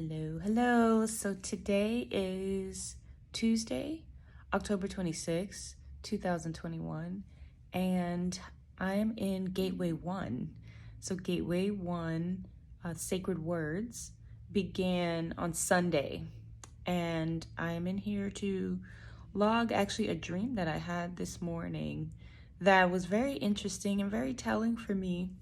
Hello. So today is Tuesday, October 26th, 2021, and I'm in Gateway 1. So Gateway 1, Sacred Words, began on Sunday, and I am in here to log actually a dream that I had this morning that was very interesting and very telling for me.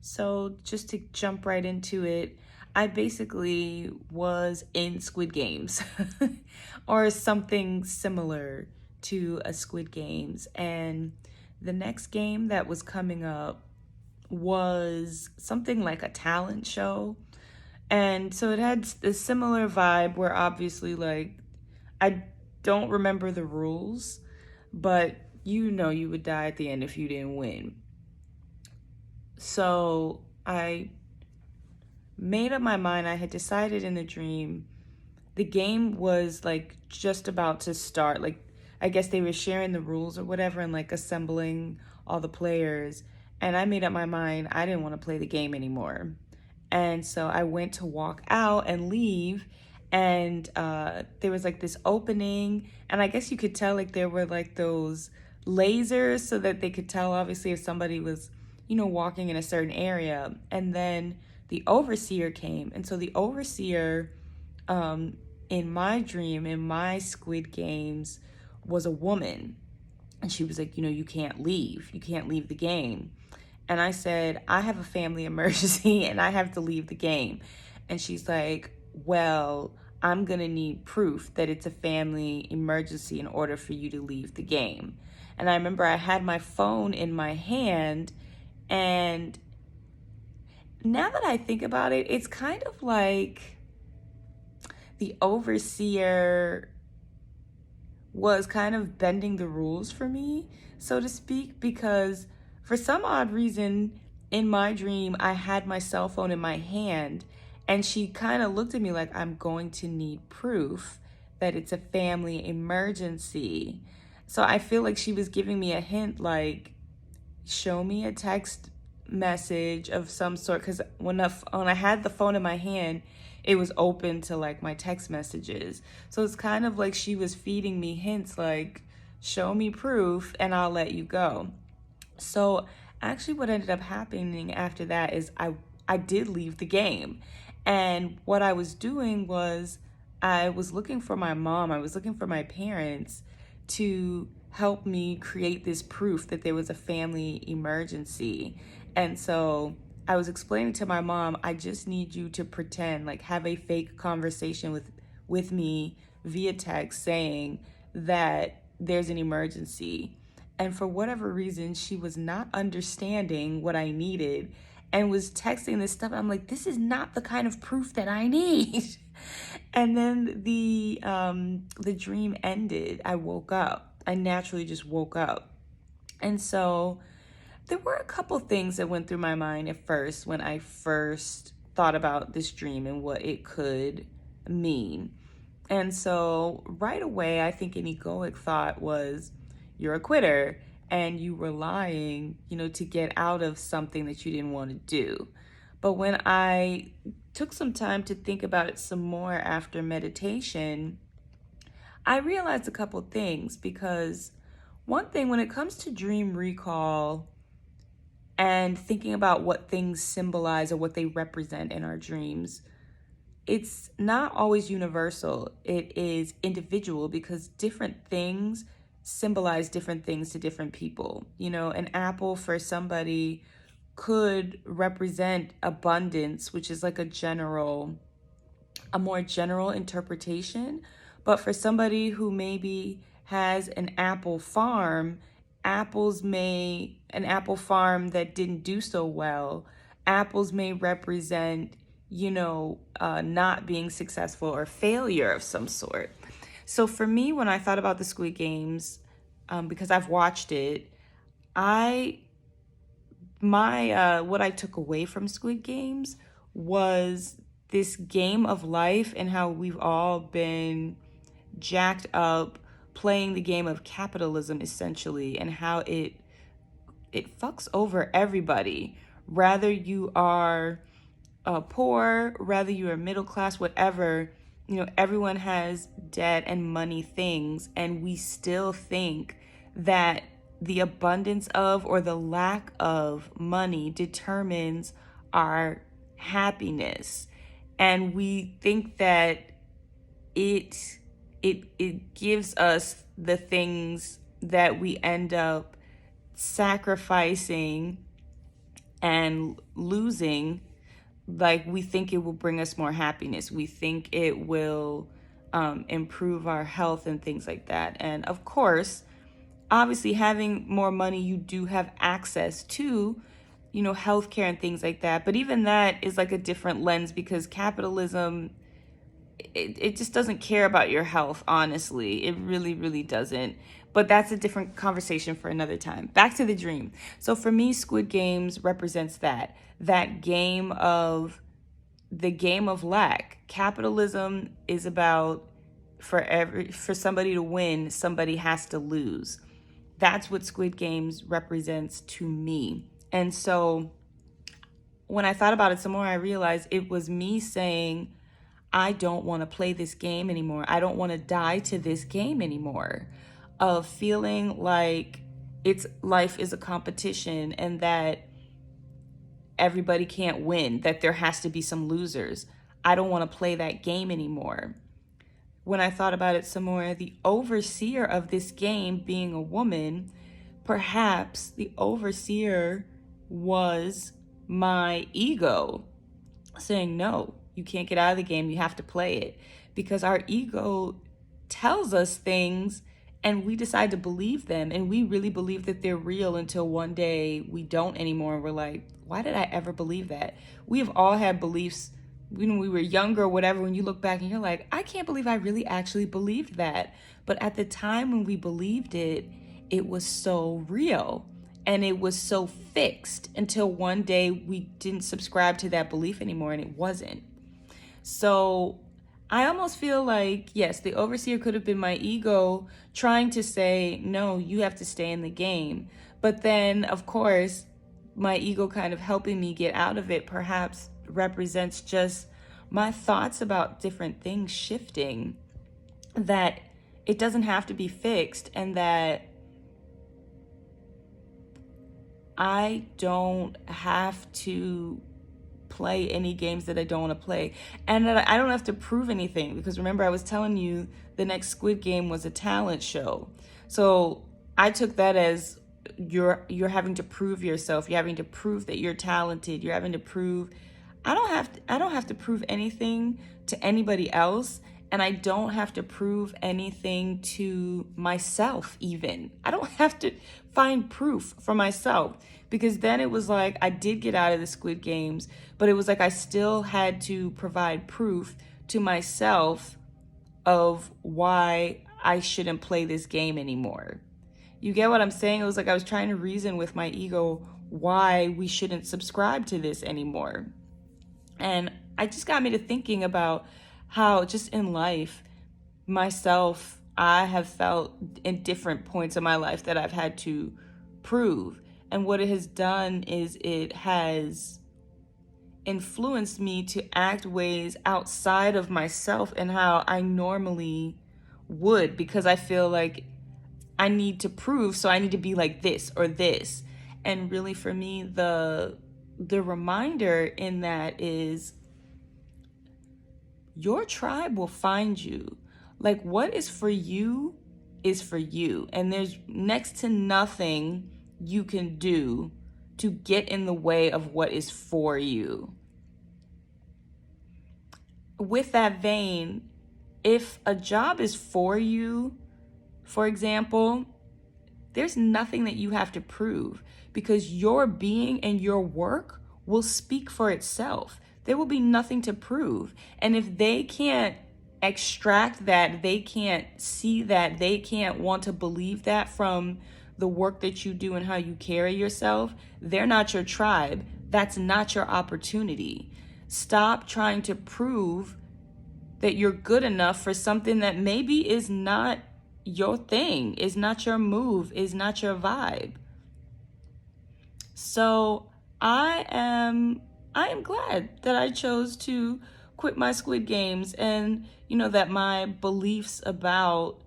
So just to jump right into it, I basically was in Squid Games or something similar to a Squid Games. And the next game that was coming up was something like a talent show. And so it had a similar vibe where obviously, like, I don't remember the rules, but you would die at the end if you didn't win. So I made up my mind. I had decided in the dream the game was like just about to start. Like, I guess they were sharing the rules or whatever and like assembling all the players. And I made up my mind I didn't want to play the game anymore. And so I went to walk out and leave. And there was like this opening. And I guess you could tell like there were like those lasers so that they could tell obviously if somebody was, walking in a certain area. And then the overseer came. And so the overseer, in my dream, in my Squid Games, was a woman. And she was like, you can't leave. You can't leave the game. And I said, I have a family emergency and I have to leave the game. And she's like, well, I'm going to need proof that it's a family emergency in order for you to leave the game. And I remember I had my phone in my hand, and now that I think about it, it's kind of like the overseer was kind of bending the rules for me, so to speak, because for some odd reason in my dream, I had my cell phone in my hand, and she kind of looked at me like, I'm going to need proof that it's a family emergency. So I feel like she was giving me a hint, like, show me a text message of some sort, because when I had the phone in my hand, it was open to like my text messages. So it's kind of like she was feeding me hints like, show me proof and I'll let you go. So actually what ended up happening after that is I did leave the game. And what I was doing was I was looking for my mom, I was looking for my parents to help me create this proof that there was a family emergency. And so I was explaining to my mom, I just need you to pretend, like have a fake conversation with me via text saying that there's an emergency. And for whatever reason, she was not understanding what I needed and was texting this stuff. I'm like, this is not the kind of proof that I need. And then the dream ended. I woke up. I naturally just woke up. And so there were a couple things that went through my mind at first when I first thought about this dream and what it could mean. And so right away, I think an egoic thought was, you're a quitter and you were lying, to get out of something that you didn't want to do. But when I took some time to think about it some more after meditation, I realized a couple things, because one thing, when it comes to dream recall and thinking about what things symbolize or what they represent in our dreams, it's not always universal. It is individual, because different things symbolize different things to different people. An apple for somebody could represent abundance, which is like a more general interpretation. But for somebody who maybe has an apple farm, an apple farm that didn't do so well, apples may represent, not being successful or failure of some sort. So for me, when I thought about the Squid Games, because I've watched it, what I took away from Squid Games was this game of life and how we've all been jacked up playing the game of capitalism, essentially, and how it fucks over everybody. Rather you are poor, whether you are middle class, whatever, everyone has debt and money things, and we still think that the abundance of or the lack of money determines our happiness. And we think that it it gives us the things that we end up sacrificing and losing. Like, we think it will bring us more happiness. We think it will improve our health and things like that. And of course, obviously, having more money, you do have access to, healthcare and things like that. But even that is like a different lens, because capitalism, it just doesn't care about your health, honestly. It really, really doesn't. But that's a different conversation for another time. Back to the dream. So for me, Squid Games represents that game of the game of lack. Capitalism is about for somebody to win, somebody has to lose. That's what Squid Games represents to me. And so when I thought about it some more, I realized it was me saying, I don't want to play this game anymore. I don't want to die to this game anymore. Of feeling like life is a competition and that everybody can't win, that there has to be some losers. I don't want to play that game anymore. When I thought about it some more, the overseer of this game being a woman, perhaps the overseer was my ego saying, no, you can't get out of the game. You have to play it. Because our ego tells us things and we decide to believe them. And we really believe that they're real until one day we don't anymore. And we're like, why did I ever believe that? We have all had beliefs when we were younger or whatever, when you look back and you're like, I can't believe I really actually believed that. But at the time when we believed it, it was so real and it was so fixed until one day we didn't subscribe to that belief anymore and it wasn't. So I almost feel like, yes, the overseer could have been my ego trying to say, no, you have to stay in the game. But then, of course, my ego kind of helping me get out of it perhaps represents just my thoughts about different things shifting, that it doesn't have to be fixed, and that I don't have to play any games that I don't want to play, and that I don't have to prove anything, because remember I was telling you the next Squid Game was a talent show. So I took that as you're having to prove yourself. You're having to prove that you're talented. You're having to prove. I don't have to prove anything to anybody else, and I don't have to prove anything to myself even. I don't have to find proof for myself, because then it was like I did get out of the Squid Games, but it was like I still had to provide proof to myself of why I shouldn't play this game anymore. You get what I'm saying? It was like I was trying to reason with my ego why we shouldn't subscribe to this anymore. And it just got me to thinking about how just in life, myself, I have felt in different points of my life that I've had to prove. And what it has done is it has influenced me to act ways outside of myself and how I normally would, because I feel like I need to prove, so I need to be like this or this. And really for me, the reminder in that is your tribe will find you. Like, what is for you is for you. And there's next to nothing you can do to get in the way of what is for you. With that vein, if a job is for you, for example, there's nothing that you have to prove, because your being and your work will speak for itself. There will be nothing to prove. And if they can't extract that, they can't see that, they can't want to believe that from the work that you do and how you carry yourself, they're not your tribe. That's not your opportunity. Stop trying to prove that you're good enough for something that maybe is not your thing, is not your move, is not your vibe. So I am I am glad that I chose to quit my Squid Games, and that my beliefs about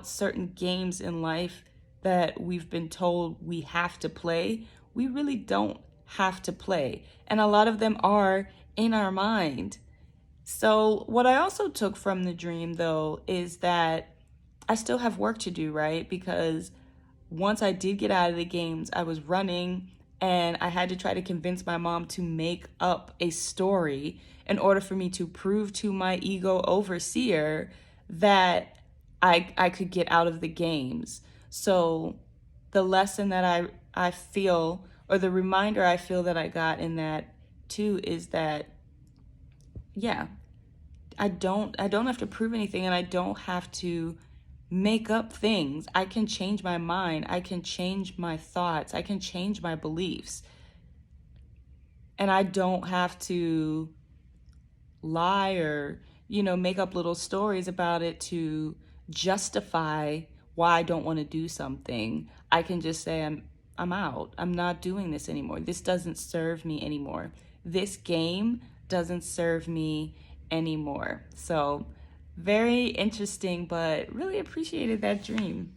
certain games in life that we've been told we have to play, we really don't have to play. And a lot of them are in our mind. So, what I also took from the dream, though, is that I still have work to do, right? Because once I did get out of the games, I was running and I had to try to convince my mom to make up a story in order for me to prove to my ego overseer that I could get out of the games. So the lesson that I feel, or the reminder I feel that I got in that too, is that, yeah, I don't have to prove anything, and I don't have to make up things. I can change my mind. I can change my thoughts. I can change my beliefs. And I don't have to lie or, make up little stories about it to justify why I don't want to do something. I can just say I'm out. I'm not doing this anymore. This doesn't serve me anymore. This game doesn't serve me anymore. So, very interesting, but really appreciated that dream.